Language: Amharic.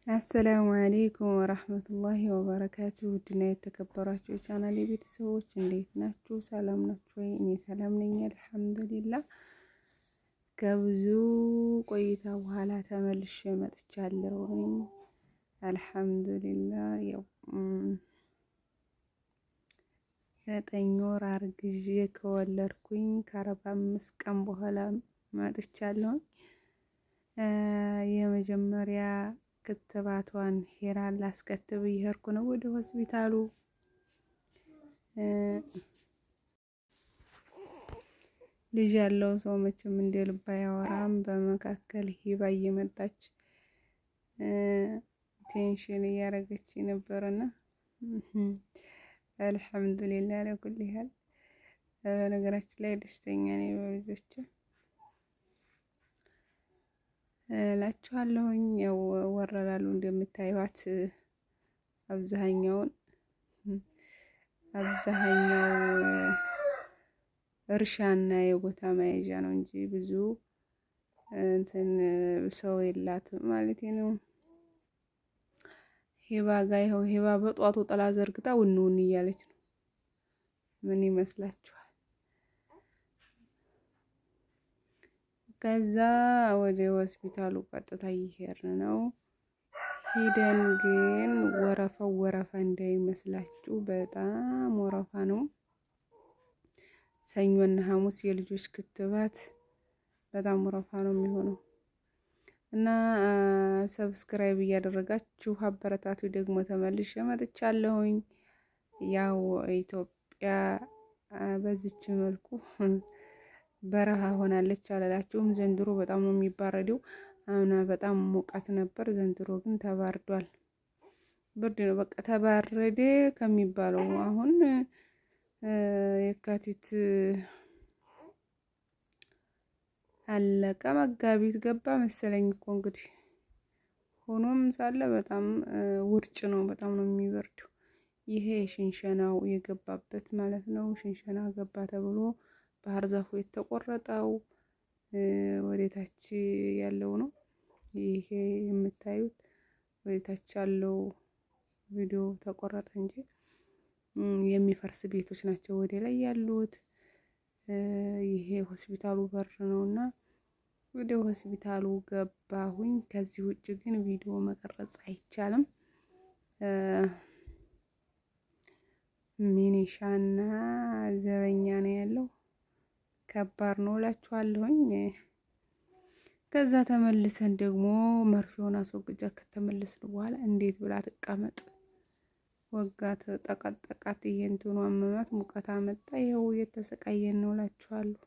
አሰላሙ አለይኩም ወራህመቱላሂ ወበረካቱ። ውድና የተከበራችሁ የቻናሌ ቤተሰቦች እንዴት ናችሁ? ሰላም ናችሁ ወይ? እኔ ሰላም ነኝ አልሐምዱሊላህ። ከብዙ ቆይታ በኋላ ተመልሼ መጥቻለሁ። አልሐምዱሊላህ ያው 9 ወር አርግዤ ከወለድኩኝ ከ45 ቀን በኋላ መጥቻለሁ። የመጀመሪያ ክትባቷን ሄራን ላስከትብ እየሄድኩ ነው ወደ ሆስፒታሉ። ልጅ ያለው ሰው መቼም እንደ ልብ አያወራም። በመካከል ሂባ እየመጣች ቴንሽን እያረገች ነበርና አልሐምዱሊላህ ለኩል ሀል። በነገራችን ላይ ደስተኛ ነኝ በልጆቼ እላችኋለሁኝ። ያው ወረራሉ እንደምታዩት አብዛኛው እርሻና የቦታ መያዣ ነው እንጂ ብዙ እንትን ሰው የላትም ማለት ነው። ሂባ ጋር ይኸው ሂባ በጧቱ ጥላ ዘርግታ ውን እያለች ነው። ምን ይመስላችኋል? ከዛ ወደ ሆስፒታሉ ቀጥታ እየሄድን ነው። ሂደን ግን ወረፋ እንዳይመስላችሁ በጣም ወረፋ ነው። ሰኞና ሐሙስ የልጆች ክትባት በጣም ወረፋ ነው የሚሆነው እና ሰብስክራይብ እያደረጋችሁ አበረታቱ። ደግሞ ተመልሼ መጥቻለሁኝ። ያው ኢትዮጵያ በዚች መልኩ በረሃ ሆናለች አላላችሁም? ዘንድሮ በጣም ነው የሚባረደው። አሁን በጣም ሙቀት ነበር፣ ዘንድሮ ግን ተባርዷል። ብርድ ነው በቃ ተባረደ ከሚባለው። አሁን የካቲት አለቀ፣ መጋቢት ገባ መሰለኝ እኮ እንግዲህ። ሆኖም ሳለ በጣም ውርጭ ነው፣ በጣም ነው የሚበርደው። ይሄ ሽንሸናው የገባበት ማለት ነው። ሽንሸና ገባ ተብሎ ባህር ዛፉ የተቆረጠው ወደታች ያለው ነው። ይሄ የምታዩት ወደታች ያለው ቪዲዮ ተቆረጠ እንጂ የሚፈርስ ቤቶች ናቸው ወደ ላይ ያሉት። ይሄ ሆስፒታሉ በር ነውና ወደ ሆስፒታሉ ገባሁኝ። ከዚህ ውጭ ግን ቪዲዮ መቀረጽ አይቻልም። ሚኒሻና ዘበኛ ነው ያለው። ከባድ ነው እላችኋለሁኝ። ከዛ ተመልሰን ደግሞ መርፌውን አስወግጃ ከተመለስን በኋላ እንዴት ብላ ትቀመጥ? ወጋት፣ ጠቀጠቃት፣ የእንትኑ አመማት፣ ሙቀት አመጣ። ይኸው እየተሰቃየን ነው እላችኋለሁ።